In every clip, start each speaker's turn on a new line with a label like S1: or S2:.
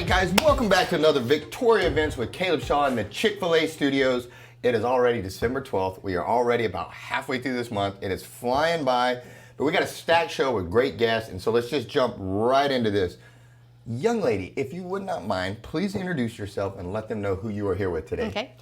S1: right, guys, welcome back to another Victoria Events with Caleb Shaw in the Chik-fil-A studios. It is already December 12th. We are already about halfway through this month. It is flying by, but we got a stacked show with great guests, and so let's just jump right into this. Young lady, if you would not mind, please introduce yourself and let them know who you are here with today.
S2: Okay.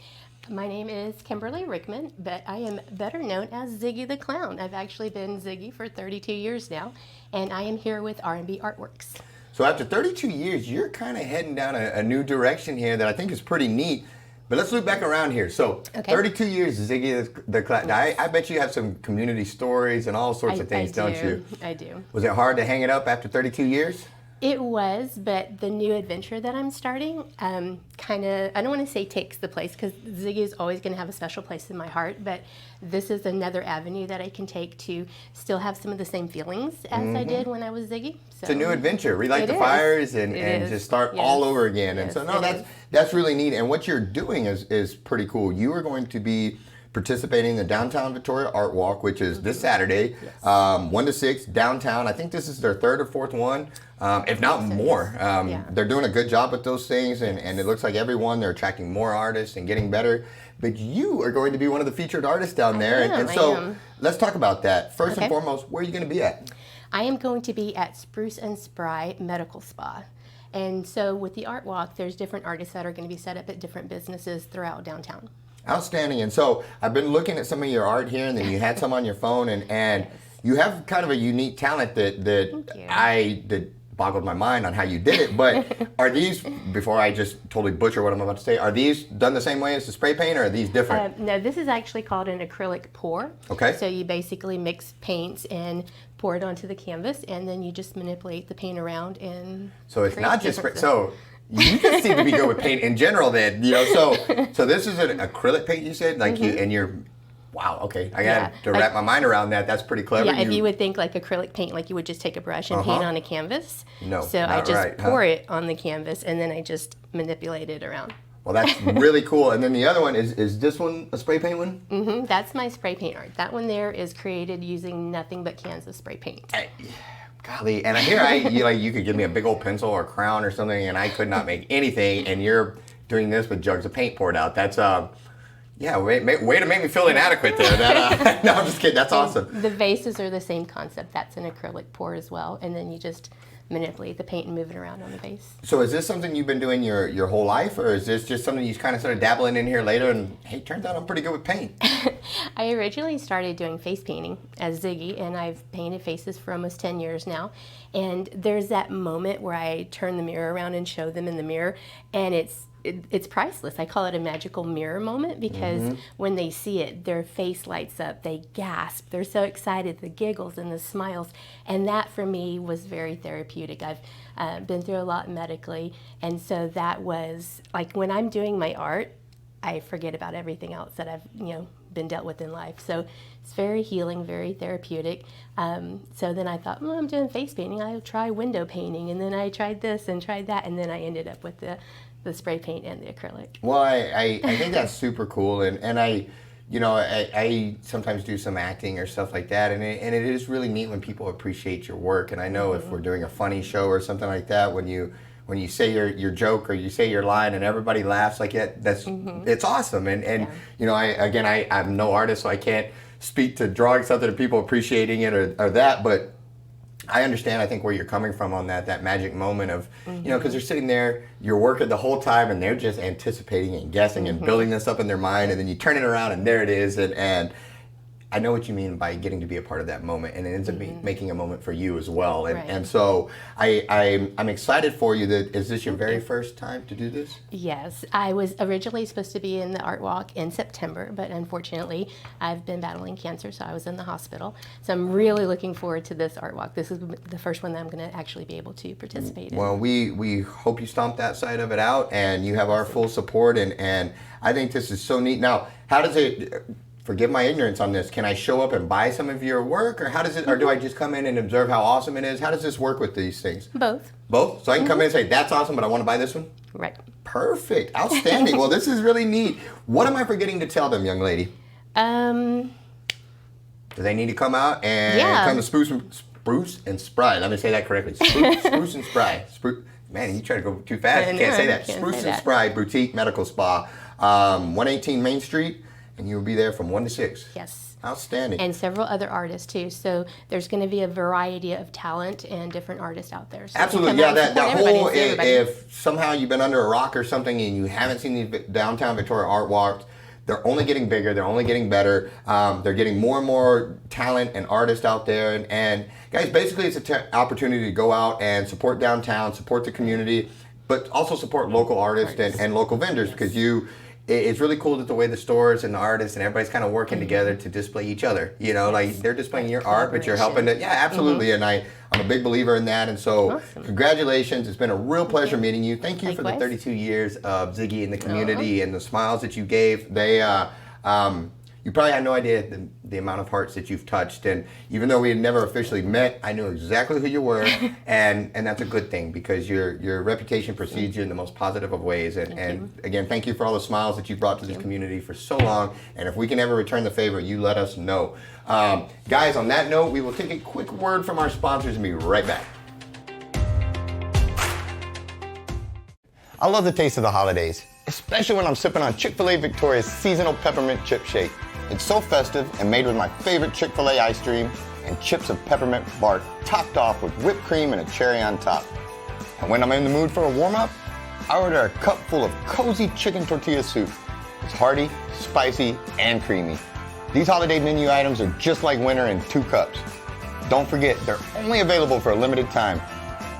S2: My name is Kimberly Rickman, but I am better known as Ziggy the Clown. I've actually been Ziggy for 32 years now, and I am here with R&B Artworks.
S1: So after 32 years, you're kind of heading down a new direction here that I think is pretty neat. But let's loop back around here. So 32 years, Ziggy the Clown. I bet you have some community stories and all sorts of things, don't you?
S2: I do.
S1: Was it hard to hang it up after 32 years?
S2: It was, but the new adventure that I'm starting kind of, I don't want to say takes the place, because Ziggy is always going to have a special place in my heart, but this is another avenue that I can take to still have some of the same feelings as I did when I was Ziggy. So
S1: it's a new adventure. Relight the fires and just start all over again.
S2: Yes,
S1: and so that's really neat. And what you're doing is pretty cool. You are going to be participating in the Downtown Victoria Art Walk, which is this Saturday, 1 to 6 downtown. I think this is their third or fourth one, if not more. They're doing a good job with those things, and it looks like everyone, they're attracting more artists and getting better. But you are going to be one of the featured artists down there. And so let's talk about that. First and foremost, where are you going to be at?
S2: I am going to be at Spruce and Spry Medical Spa. And so with the Art Walk, there's different artists that are going to be set up at different businesses throughout downtown.
S1: Outstanding. And so I've been looking at some of your art here, and then you had some on your phone, and you have kind of a unique talent that boggled my mind on how you did it. But are these, before I just totally butcher what I'm about to say, are these done the same way as the spray paint, or are these different?
S2: No, this is actually called an acrylic pour.
S1: Okay.
S2: So you basically mix paints and pour it onto the canvas, and then you just manipulate the paint around and
S1: so it's not just spray. So you just seem to be good with paint in general then, you know. So this is an acrylic paint, you said, like you're wow, okay. I got to wrap my mind around that. That's pretty clever.
S2: Yeah, if you would think like acrylic paint, like you would just take a brush and paint on a canvas.
S1: No,
S2: so I just pour it on the canvas, and then I just manipulate it around.
S1: Well, that's really cool. And then the other one, is this one a spray paint one?
S2: Mm-hmm. That's my spray paint art. That one there is created using nothing but cans of spray paint.
S1: Golly, and you could give me a big old pencil or crown or something, and I could not make anything, and you're doing this with jugs of paint poured out. That's way to make me feel inadequate there. No, I'm just kidding. That's awesome.
S2: The vases are the same concept. That's an acrylic pour as well, and then you just manipulate the paint and move it around on the vase.
S1: So is this something you've been doing your whole life, or is this just something you kind of started dabbling in here later and, hey, turns out I'm pretty good with paint?
S2: I originally started doing face painting as Ziggy, and I've painted faces for almost 10 years now. And there's that moment where I turn the mirror around and show them in the mirror, and it's priceless. I call it a magical mirror moment, because when they see it, their face lights up, they gasp, they're so excited, the giggles and the smiles, and that for me was very therapeutic. I've been through a lot medically, and so that was, like, when I'm doing my art, I forget about everything else that I've been dealt with in life. So it's very healing, very therapeutic. So then I thought, well, I'm doing face painting, I'll try window painting, and then I tried this and tried that, and then I ended up with the spray paint and the acrylic.
S1: Well, I think that's super cool, and I sometimes do some acting or stuff like that, and it is really neat when people appreciate your work. And I know if we're doing a funny show or something like that, when you say your joke or you say your line and everybody laughs like that, it's awesome. And I'm no artist, so I can't speak to drawing something and people appreciating it or that, but I understand, I think, where you're coming from on that magic moment of, because they're sitting there, you're working the whole time, and they're just anticipating and guessing and building this up in their mind, and then you turn it around, and there it is, and I know what you mean by getting to be a part of that moment, and it ends up making a moment for you as well. And so I'm excited for you. Is this your very first time to do this?
S2: Yes. I was originally supposed to be in the Art Walk in September, but unfortunately I've been battling cancer, so I was in the hospital. So I'm really looking forward to this Art Walk. This is the first one that I'm going to actually be able to participate in.
S1: Well, we hope you stomp that side of it out, and you have our full support, and I think this is so neat. Now, how does it... Forgive my ignorance on this. Can I show up and buy some of your work, or how does it? Or do I just come in and observe how awesome it is? How does this work with these things?
S2: Both.
S1: Both. So I can come in and say, "That's awesome," but I want to buy this one.
S2: Right.
S1: Perfect. Outstanding. Well, this is really neat. What am I forgetting to tell them, young lady? Do they need to come out and come to Spruce and Spry? Let me say that correctly. Spruce and Spry. Man, you try to go too fast.
S2: I
S1: You can't
S2: know,
S1: say that.
S2: can't
S1: Spruce
S2: say
S1: and
S2: that.
S1: Spry Boutique Medical Spa, 118 Main Street, and you'll be there from 1 to 6.
S2: Yes.
S1: Outstanding.
S2: And several other artists too. So there's going to be a variety of talent and different artists out there. So
S1: Absolutely, yeah. That
S2: everybody
S1: whole
S2: and see everybody.
S1: if somehow you've been under a rock or something and you haven't seen these downtown Victoria art walks, they're only getting bigger. They're only getting better. They're getting more and more talent and artists out there. And guys, basically, it's an opportunity to go out and support downtown, support the community, but also support local artists and local vendors because it's really cool that the way the stores and the artists and everybody's kind of working together to display each other. You know, like they're displaying your art, but you're helping to, yeah, absolutely. And I'm a big believer in that. And so congratulations. It's been a real pleasure meeting you. Thank you for the 32 years of Ziggy in the community and the smiles that you gave. You probably had no idea the amount of hearts that you've touched. And even though we had never officially met, I knew exactly who you were. and that's a good thing because your reputation precedes you in the most positive of ways. And again, thank you for all the smiles that you've brought to this community for so long. And if we can ever return the favor, you let us know. Guys, on that note, we will take a quick word from our sponsors and be right back. I love the taste of the holidays, especially when I'm sipping on Chik-fil-A Victoria's seasonal peppermint chip shake. It's so festive and made with my favorite Chik-fil-A ice cream and chips of peppermint bark topped off with whipped cream and a cherry on top. And when I'm in the mood for a warm-up, I order a cup full of cozy chicken tortilla soup. It's hearty, spicy, and creamy. These holiday menu items are just like winter in 2 cups. Don't forget, they're only available for a limited time.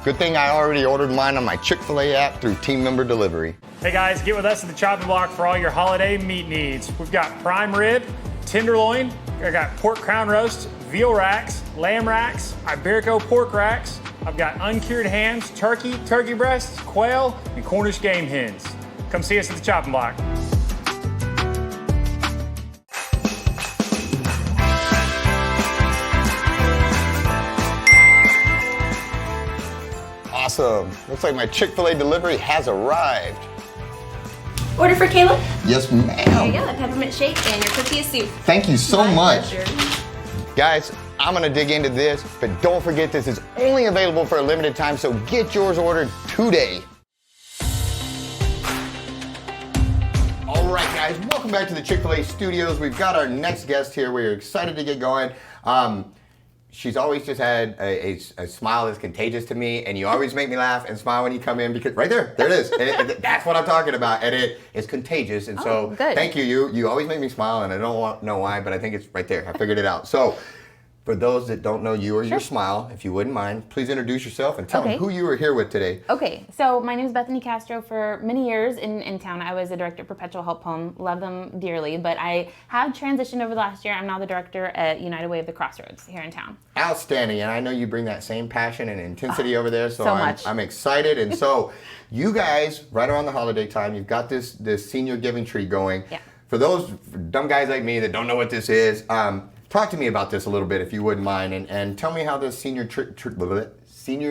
S1: Good thing I already ordered mine on my Chik-fil-A app through team member delivery.
S3: Hey guys, get with us at the chopping block for all your holiday meat needs. We've got prime rib, tenderloin, I got pork crown roast, veal racks, lamb racks, Iberico pork racks. I've got uncured hams, turkey breasts, quail, and Cornish game hens. Come see us at the chopping block.
S1: Awesome. Looks like my Chick-fil-A delivery has arrived.
S4: Order for Caleb?
S1: Yes,
S4: There you
S1: ma'am.
S4: go, a peppermint shake and your tortilla soup.
S1: Thank you so much.
S4: Pleasure.
S1: Guys, I'm gonna dig into this, but don't forget this is only available for a limited time, so get yours ordered today. All right, guys, welcome back to the Chick-fil-A studios. We've got our next guest here. We're excited to get going. She's always just had a smile that's contagious to me, and you always make me laugh and smile when you come in because right there it is. That's what I'm talking about, and it's contagious. And so,
S2: good.
S1: thank you. You always make me smile, and I don't know why, but I think it's right there. I figured it out. So, for those that don't know you or your smile, if you wouldn't mind, please introduce yourself and tell them who you are here with today.
S5: Okay, so my name is Bethany Castro. For many years in town, I was a director at Perpetual Help Home. Love them dearly, but I have transitioned over the last year. I'm now the director at United Way of the Crossroads here in town.
S1: Outstanding, and I know you bring that same passion and intensity over there, so
S5: much.
S1: I'm excited. And so, you guys, right around the holiday time, you've got this senior giving tree going.
S5: Yeah.
S1: For those dumb guys like me that don't know what this is, talk to me about this a little bit if you wouldn't mind, and tell me how the senior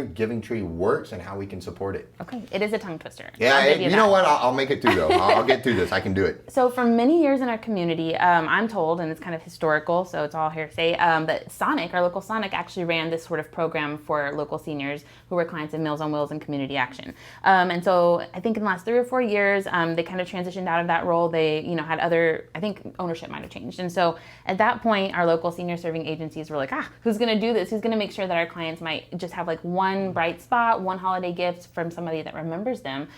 S1: giving tree works and how we can support it.
S5: Okay, it is a tongue twister.
S1: Yeah,
S5: I'll give
S1: you
S5: that.
S1: know what? I'll make it through though. I'll get through this. I can do it.
S5: So for many years in our community, I'm told, and it's kind of historical, so it's all hearsay, but Sonic, our local Sonic, actually ran this sort of program for local seniors who were clients of Meals on Wheels and Community Action. And so I think in the last 3 or 4 years, they kind of transitioned out of that role. They, had other, I think ownership might have changed. And so at that point, our local senior serving agencies were like, who's going to do this? Who's going to make sure that our clients might just have like one bright spot, one holiday gift from somebody that remembers them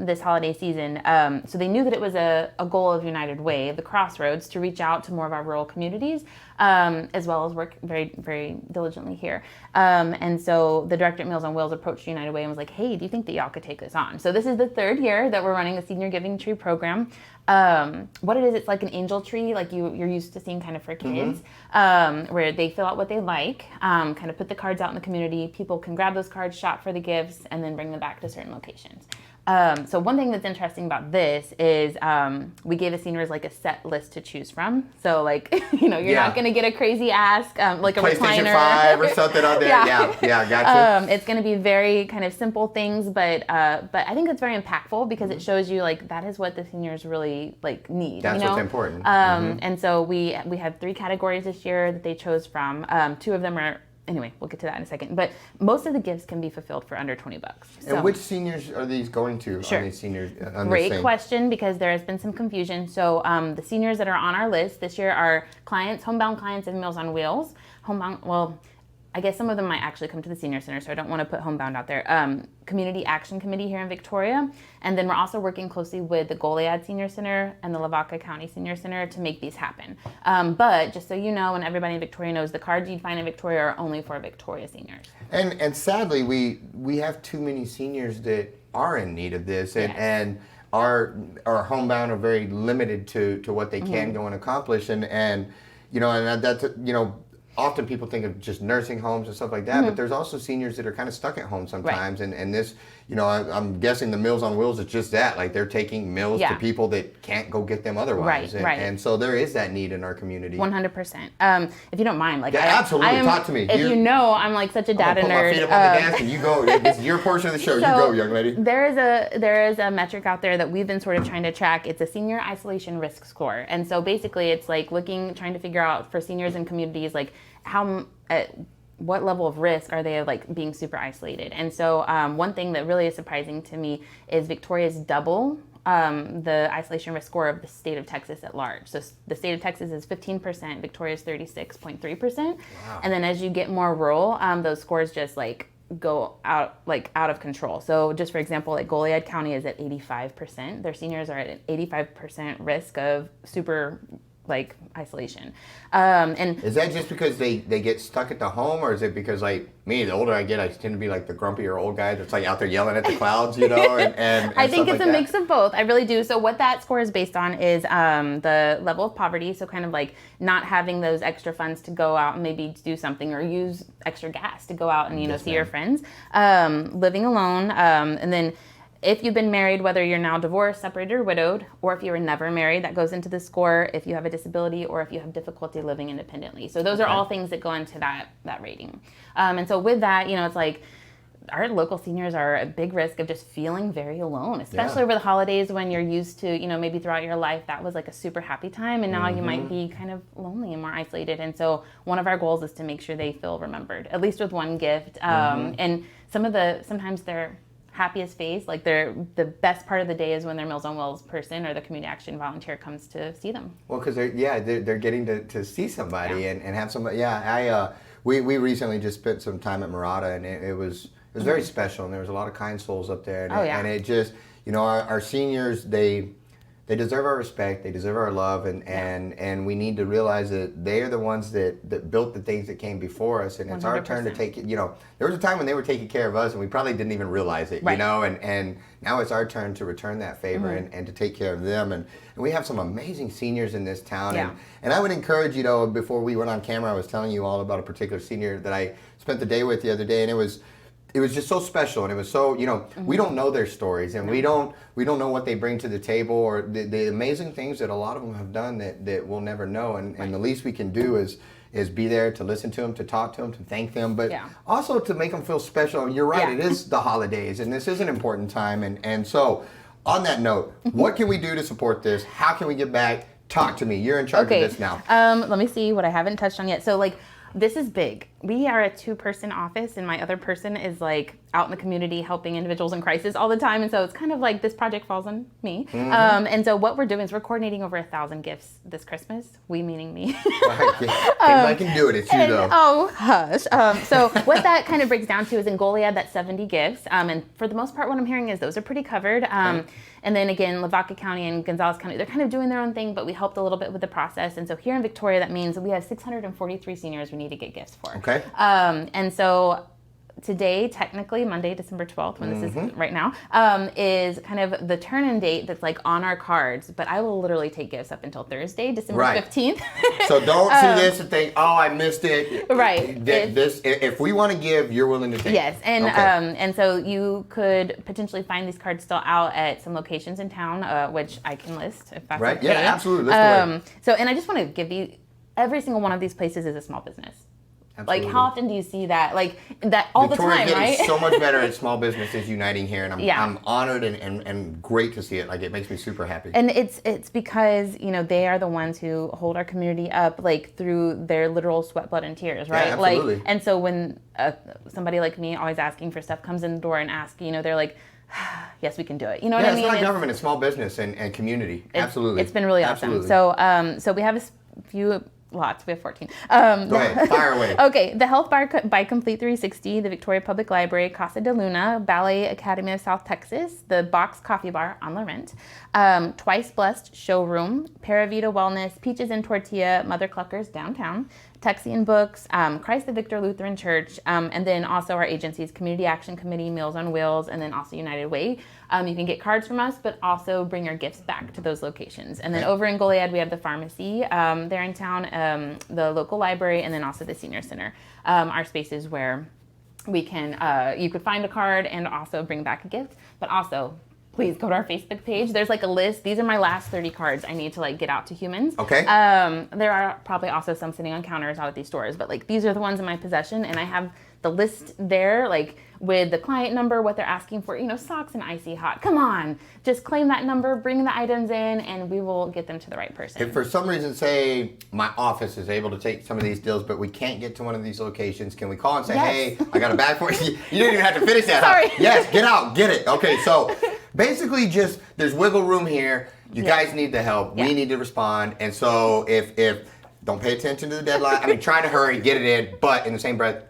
S5: this holiday season. So they knew that it was a goal of United Way, the Crossroads, to reach out to more of our rural communities, as well as work very, very diligently here. And so the director at Meals on Wheels approached United Way and was like, hey, do you think that y'all could take this on? So this is the 3rd year that we're running the Senior Giving Tree program. What it is, it's like an angel tree, like you're used to seeing kind of for kids, where they fill out what they like, kind of put the cards out in the community. People can grab those cards, shop for the gifts, and then bring them back to certain locations. So one thing that's interesting about this is we gave the seniors like a set list to choose from. So like, you're not going to get a crazy ask, like a
S1: PlayStation
S5: recliner.
S1: 5 or something on there. Yeah, gotcha.
S5: It's going to be very kind of simple things, but I think it's very impactful because it shows you like that is what the seniors really like need.
S1: That's what's important.
S5: And so we have 3 categories this year that they chose from. 2 of them are anyway, we'll get to that in a second. But most of the gifts can be fulfilled for under $20. So,
S1: And which seniors are these going to?
S5: Sure.
S1: On these seniors, on
S5: great
S1: this thing?
S5: question, because there has been some confusion. So the seniors that are on our list this year are clients, homebound clients of Meals on Wheels. Homebound, well, I guess some of them might actually come to the senior center, so I don't want to put homebound out there. Community Action Committee here in Victoria. And then we're also working closely with the Goliad Senior Center and the Lavaca County Senior Center to make these happen. But just so you know, and everybody in Victoria knows, the cards you'd find in Victoria are only for Victoria seniors.
S1: And sadly, we have too many seniors that are in need of this, and our homebound are very limited to what they can go and accomplish, and you know, and that's, you know, often people think of just nursing homes and stuff like that, but there's also seniors that are kind of stuck at home sometimes, and this, you know, I'm guessing the Meals on Wheels is just that, like they're taking meals to people that can't go get them otherwise, and so there is that need in our community.
S5: 100%. If you don't mind, like,
S1: absolutely, talk to me.
S5: If you know, I'm like such a data
S1: put
S5: nerd.
S1: my feet up on the desk and you go. This is your portion of the show. You go, young lady.
S5: There is a metric out there that we've been sort of trying to track. It's a senior isolation risk score, and so basically, it's like trying to figure out for seniors in communities, like at what level of risk are they like being super isolated. And so one thing that really is surprising to me is Victoria's double the isolation risk score of the state of Texas at large. So the state of Texas is 15%, Victoria's 36.3%. Wow. And then as you get more rural, those scores just like go out of control. So just for example, like Goliad County is at 85%. Their seniors are at an 85% risk of super like isolation. And
S1: is that just because they get stuck at the home, or is it because like me, the older I get, I tend to be like the grumpier old guy that's like out there yelling at the clouds, you know? And
S5: I think it's
S1: like
S5: a mix of both. I really do. So what that score is based on is the level of poverty. So kind of like not having those extra funds to go out and maybe do something, or use extra gas to go out and see your friends. Living alone, and then if you've been married, whether you're now divorced, separated, or widowed, or if you were never married, that goes into the score. If you have a disability, or if you have difficulty living independently. So those are all things that go into that rating. And so with that, it's like our local seniors are at big risk of just feeling very alone, especially over the holidays, when you're used to, maybe throughout your life, that was like a super happy time. And now you might be kind of lonely and more isolated. And so one of our goals is to make sure they feel remembered, at least with one gift. And sometimes they're happiest face, like the best part of the day is when their Meals on Wheels person or the community action volunteer comes to see them.
S1: Well, because they're getting to see somebody and have somebody. We recently just spent some time at Murata, and it was very special, and there was a lot of kind souls up there, and it just, our seniors, they deserve our respect, they deserve our love, and we need to realize that they are the ones that built the things that came before us, and it's 100%. Our turn to take it. There was a time when they were taking care of us, and we probably didn't even realize it, and now it's our turn to return that favor and to take care of them, and we have some amazing seniors in this town, and I would encourage you, before we went on camera, I was telling you all about a particular senior that I spent the day with the other day, and it was just so special, and it was so, we don't know their stories, and we don't know what they bring to the table, or the amazing things that a lot of them have done that we'll never know, and the least we can do is be there to listen to them, to talk to them, to thank them, but also to make them feel special. You're right, it is the holidays, and this is an important time, and so on that note, what can we do to support this? How can we get back? Talk to me. You're in charge of this now.
S5: Let me see what I haven't touched on yet. So this is big. We are a 2-person office, and my other person is like out in the community helping individuals in crisis all the time. And so it's kind of like this project falls on me. And so what we're doing is we're coordinating over 1,000 gifts this Christmas. We meaning me.
S1: I can do it. It's you though.
S5: Oh, hush. So what that kind of breaks down to is in Goliad, that's 70 gifts. And for the most part, what I'm hearing is those are pretty covered. And then again, Lavaca County and Gonzales County, they're kind of doing their own thing, but we helped a little bit with the process. And so here in Victoria, that means we have 643 seniors we need to get gifts for.
S1: Okay.
S5: And so today, technically Monday, December 12th, when this is right now, is kind of the turn-in date that's like on our cards, but I will literally take gifts up until Thursday, December 15th.
S1: So don't see this and think, oh, I missed it.
S5: Right.
S1: If we want to give, you're willing to take.
S5: Yes, and so you could potentially find these cards still out at some locations in town, which I can list if that's okay.
S1: Yeah, absolutely. Let's go ahead.
S5: So, and I just want to give you, every single one of these places is a small business.
S1: Absolutely.
S5: Like, how often do you see that? Like, that all
S1: Victoria's
S5: the time,
S1: getting
S5: right?
S1: so much better at small businesses uniting here, and
S5: Yeah.
S1: I'm honored and great to see it. Like, it makes me super happy.
S5: And it's because, you know, they are the ones who hold our community up, like, through their literal sweat, blood, and tears, right?
S1: Yeah, absolutely.
S5: Like, and so when somebody like me, always asking for stuff, comes in the door and asks, you know, they're like, yes, we can do it. You know what I mean?
S1: It's not government, it's small business and community. Absolutely.
S5: It's been really awesome.
S1: Absolutely.
S5: So, so we have a few lots. We have 14.
S1: Go ahead, fire away.
S5: Okay, the Health Bar by Complete 360, the Victoria Public Library, Casa de Luna, Ballet Academy of South Texas, the Box Coffee Bar on Laurent, Twice Blessed Showroom, Paravita Wellness, Peaches and Tortilla, Mother Cluckers downtown, Texian Books, Christ the Victor Lutheran Church, and then also our agencies, Community Action Committee, Meals on Wheels, and then also United Way. You can get cards from us, but also bring your gifts back to those locations. And then over in Goliad, we have the pharmacy there in town, the local library, and then also the senior center. Our spaces where we can, you could find a card and also bring back a gift, but also please go to our Facebook page. There's like a list. These are my last 30 cards I need to like get out to humans.
S1: Okay.
S5: There are probably also some sitting on counters out at these stores, but like these are the ones in my possession, and I have the list there, like with the client number, what they're asking for, you know, socks and icy hot. Come on, just claim that number, bring the items in, and we will get them to the right person.
S1: If for some reason, say, my office is able to take some of these deals, but we can't get to one of these locations, can we call and say,
S5: Yes.
S1: hey, I got a bag for you? You didn't even have to finish that.
S5: Sorry.
S1: Huh? Yes, get out, get it. Okay, so basically just, there's wiggle room here. You guys need the help.
S5: Yeah.
S1: We need to respond. And so if don't pay attention to the deadline. I mean, try to hurry, get it in, but in the same breath,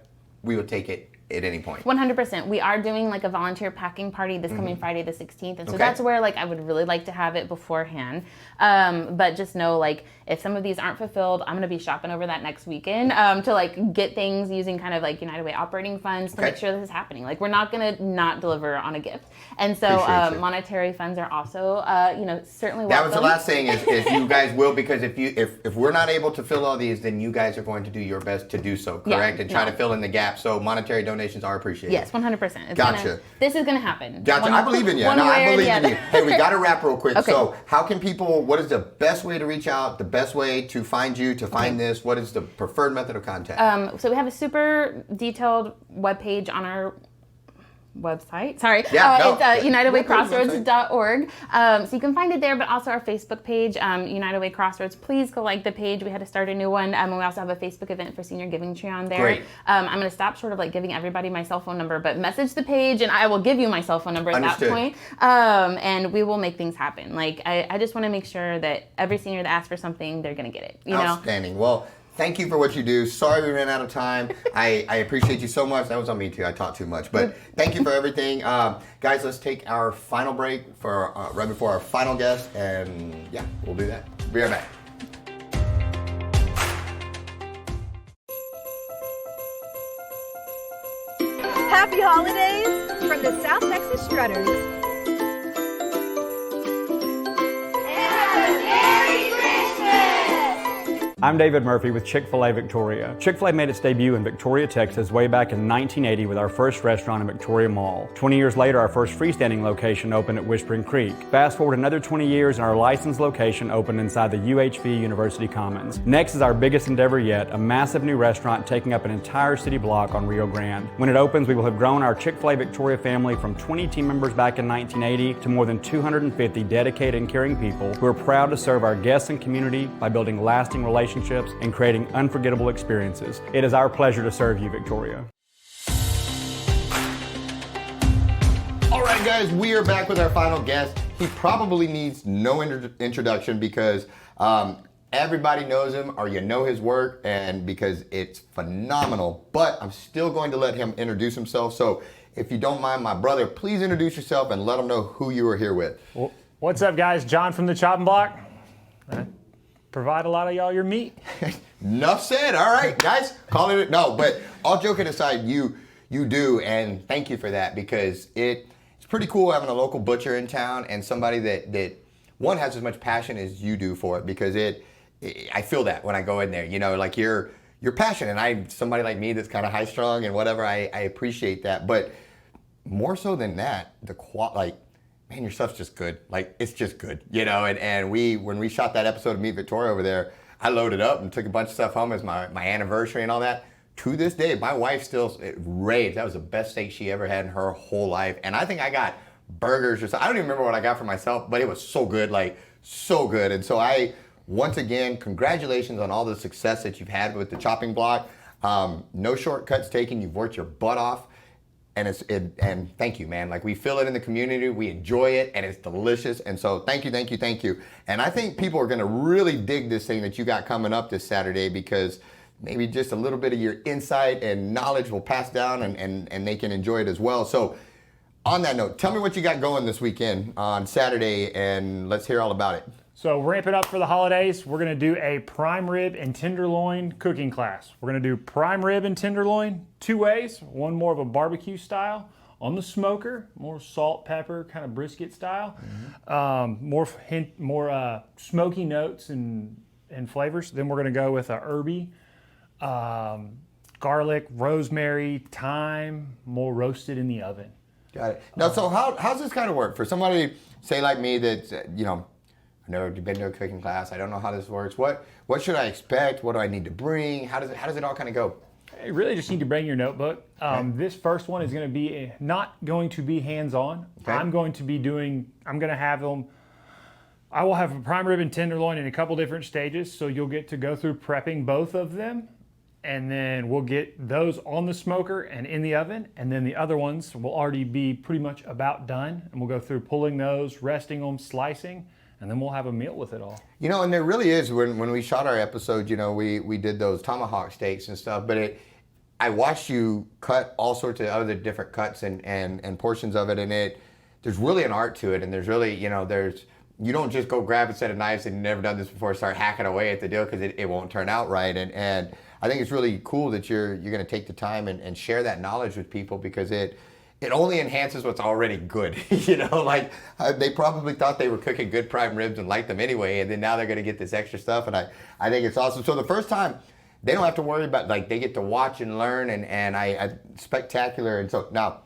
S1: we will take it at any point.
S5: 100%. We are doing like a volunteer packing party this coming Friday the 16th. And so
S1: Okay.
S5: that's where like I would really like to have it beforehand. But just know like if some of these aren't fulfilled, I'm going to be shopping over that next weekend to like get things using kind of like United Way operating funds to make sure this is happening. Like we're not going to not deliver on a gift. And so
S1: Appreciate you.
S5: monetary funds are also, you know, certainly
S1: That
S5: welcome.
S1: was the last thing is you guys will, because if we're not able to fill all these, then you guys are going to do your best to do so, correct? And try to fill in the gap. So monetary donations are appreciated.
S5: Yes, 100%.
S1: Gotcha.
S5: This is going to happen.
S1: Gotcha. I believe in you.
S5: One
S1: No, I
S5: way or the
S1: believe in
S5: other.
S1: you. Hey, we got to wrap real quick.
S5: Okay.
S1: So how can people, what is the best way to reach out, the best way to find you, to find this? What is the preferred method of contact?
S5: So we have a super detailed webpage on our website. Sorry.
S1: Yeah, no.
S5: It's
S1: Website.
S5: unitedwaycrossroads.org. So you can find it there, but also our Facebook page, United Way Crossroads. Please go like the page. We had to start a new one. And we also have a Facebook event for Senior Giving Tree on there.
S1: Great.
S5: I'm going to stop short of like giving everybody my cell phone number, but message the page and I will give you my cell phone number at
S1: Understood.
S5: that point. And we will make things happen. Like I just want to make sure that every senior that asks for something, they're going to get it. You know?
S1: Outstanding. Well, thank you for what you do. Sorry we ran out of time. I appreciate you so much. That was on me too. I talked too much. But thank you for everything. Guys, let's take our final break for right before our final guest. And yeah, we'll do that. Be right back.
S6: Happy holidays from the South Texas Strutters.
S7: I'm David Murphy with Chik-fil-A Victoria. Chik-fil-A made its debut in Victoria, Texas way back in 1980 with our first restaurant in Victoria Mall. 20 years later, our first freestanding location opened at Whispering Creek. Fast forward another 20 years and our licensed location opened inside the UHV University Commons. Next is our biggest endeavor yet, a massive new restaurant taking up an entire city block on Rio Grande. When it opens, we will have grown our Chik-fil-A Victoria family from 20 team members back in 1980 to more than 250 dedicated and caring people who are proud to serve our guests and community by building lasting relationships and creating unforgettable experiences. It is our pleasure to serve you, Victoria.
S1: All right, guys, we are back with our final guest. He probably needs no introduction because everybody knows him or you know his work, and because it's phenomenal. But I'm still going to let him introduce himself. So if you don't mind, my brother, please introduce yourself and let them know who you are here with.
S3: What's up, guys? John from the Chopping Block. I provide a lot of y'all your meat.
S1: Enough said. All right, guys, calling it. No, but all joking aside, you do, and thank you for that, because it's pretty cool having a local butcher in town and somebody that one has as much passion as you do for it, because I feel that when I go in there, you know, like you're passionate, and somebody like me that's kind of high strung and whatever, I appreciate that. But more so than that, man, your stuff's just good. Like, it's just good, you know. And when we shot that episode of Meet Victoria over there, I loaded up and took a bunch of stuff home as my anniversary and all that. to this day, my wife still raves. That was the best steak she ever had in her whole life. And I think I got burgers or something. I don't even remember what I got for myself, but it was so good, like so good. And so once again, congratulations on all the success that you've had with the chopping block. No shortcuts taken. You've worked your butt off. And and thank you, man. Like, we feel it in the community, we enjoy it, and it's delicious. And so thank you, thank you, thank you. And I think people are gonna really dig this thing that you got coming up this Saturday, because maybe just a little bit of your insight and knowledge will pass down, and they can enjoy it as well. So on that note, tell me what you got going this weekend on Saturday, and let's hear all about it.
S3: So ramping up for the holidays, we're gonna do a prime rib and tenderloin cooking class. We're gonna do prime rib and tenderloin 2 ways. One more of a barbecue style on the smoker, more salt, pepper, kind of brisket style. More smoky notes and flavors. Then we're gonna go with a herby, garlic, rosemary, thyme, more roasted in the oven.
S1: Got it. Now, so how's this kind of work for somebody, say like me, that's I've never been to a cooking class. I don't know how this works. What should I expect? What do I need to bring? How does it all kind of go?
S3: You really just need to bring your notebook. This first one is going to be not going to be hands-on.
S1: Okay.
S3: I'm going to have them. I will have a prime rib and tenderloin in a couple different stages, so you'll get to go through prepping both of them, and then we'll get those on the smoker and in the oven, and then the other ones will already be pretty much about done, and we'll go through pulling those, resting them, slicing, and then we'll have a meal with it all.
S1: And there really is, when we shot our episode, we did those tomahawk steaks and stuff, but I watched you cut all sorts of other different cuts and portions of it, and there's really an art to it, and there's really, you don't just go grab a set of knives and you've never done this before, start hacking away at the deal, because it won't turn out right, and I think it's really cool that you're going to take the time and share that knowledge with people, because it only enhances what's already good. They probably thought they were cooking good prime ribs and liked them anyway, and then now they're going to get this extra stuff, and I think it's awesome. So the first time, they don't have to worry about, they get to watch and learn, and I spectacular. And so now,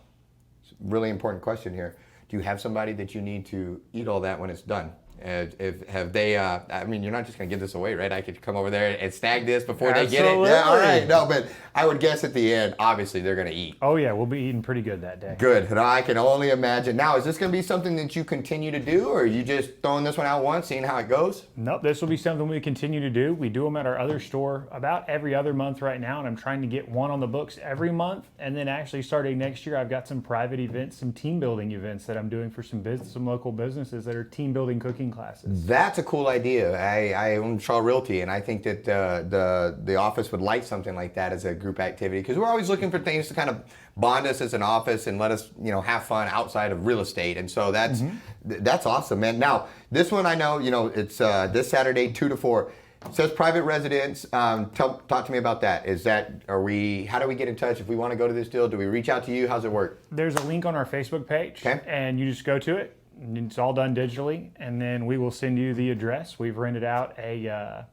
S1: really important question here. Do you have somebody that you need to eat all that when it's done? Have they, you're not just going to give this away, right? I could come over there and snag this before they get it. Yeah, all right. No, but I would guess at the end, obviously, they're going to eat.
S3: Oh, yeah, we'll be eating pretty good that day.
S1: Good. And I can only imagine. Now, is this going to be something that you continue to do, or are you just throwing this one out once, seeing how it goes?
S3: Nope, this will be something we continue to do. We do them at our other store about every other month right now, and I'm trying to get one on the books every month. And then actually starting next year, I've got some private events, some team building events that I'm doing for some local businesses that are team building cooking classes.
S1: That's a cool idea. I own Shaw Realty, and I think that the office would like something like that as a group activity, because we're always looking for things to kind of bond us as an office and let us, have fun outside of real estate. And so that's awesome, man. Now, this one I know, it's this Saturday, 2 to 4. It says private residence. Talk to me about that. How do we get in touch if we want to go to this deal? Do we reach out to you? How's it work?
S3: There's a link on our Facebook page, and you just go to it. It's all done digitally, and then we will send you the address. We've rented out a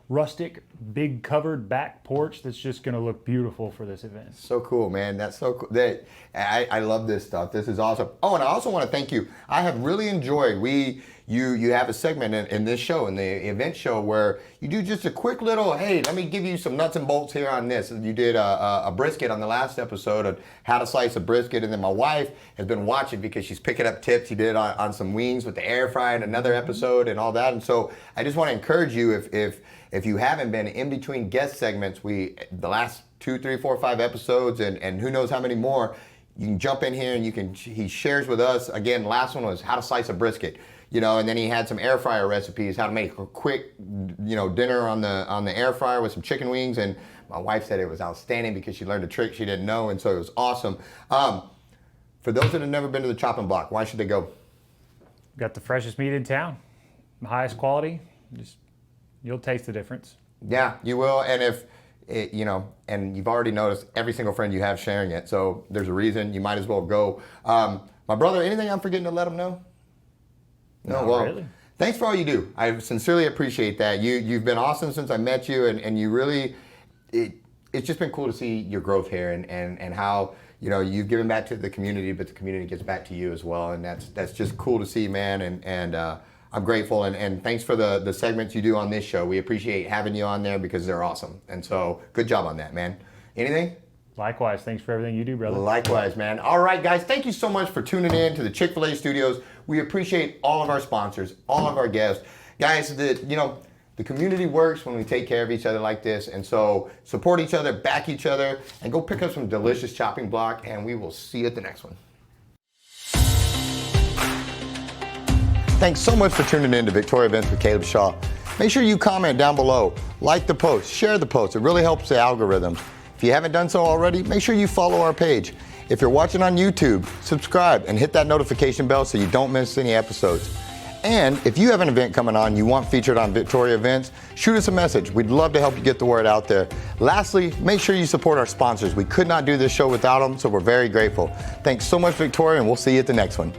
S3: rustic, big covered back porch that's just going to look beautiful for this event.
S1: So cool, man. That's so cool. I love this stuff. This is awesome. Oh, and I also want to thank you. I have really enjoyed. You have a segment in this show, in the event show, where you do just a quick little, hey, let me give you some nuts and bolts here on this. You did a brisket on the last episode of how to slice a brisket, and then my wife has been watching because she's picking up tips. You did on some wings with the air fry in another episode and all that. And so I just want to encourage you, if you haven't been in between guest segments, the last 2, 3, 4, 5 episodes, and who knows how many more, you can jump in here and he shares with us. Again, last one was how to slice a brisket. And then he had some air fryer recipes, how to make a quick, dinner on the air fryer with some chicken wings. And my wife said it was outstanding because she learned a trick she didn't know, and so it was awesome. For those that have never been to the chopping block, why should they go?
S3: Got the freshest meat in town, the highest quality. You'll taste the difference.
S1: Yeah, you will. And and you've already noticed every single friend you have sharing it, so there's a reason you might as well go. My brother, anything I'm forgetting to let him know? No, well, really. Thanks for all you do. I sincerely appreciate that. You've been awesome since I met you, and you really, it's just been cool to see your growth here, and how you've given back to the community, but the community gives back to you as well, and that's just cool to see, man. And I'm grateful, and thanks for the segments you do on this show. We appreciate having you on there because they're awesome, and so good job on that, man. Anything?
S3: Likewise, thanks for everything you do, brother.
S1: Likewise, man. All right, guys, thank you so much for tuning in to the Chick-fil-A studios. We appreciate all of our sponsors, all of our guests. Guys, the community works when we take care of each other like this, and so support each other, back each other, and go pick up some delicious chopping block, and we will see you at the next one. Thanks so much for tuning in to Victoria Events with Caleb Shaw. Make sure you comment down below, like the post, share the post. It really helps the algorithms. If you haven't done so already, make sure you follow our page. If you're watching on YouTube, subscribe and hit that notification bell so you don't miss any episodes. And if you have an event coming on you want featured on Victoria Events, shoot us a message. We'd love to help you get the word out there. Lastly, make sure you support our sponsors. We could not do this show without them, so we're very grateful. Thanks so much, Victoria, and we'll see you at the next one.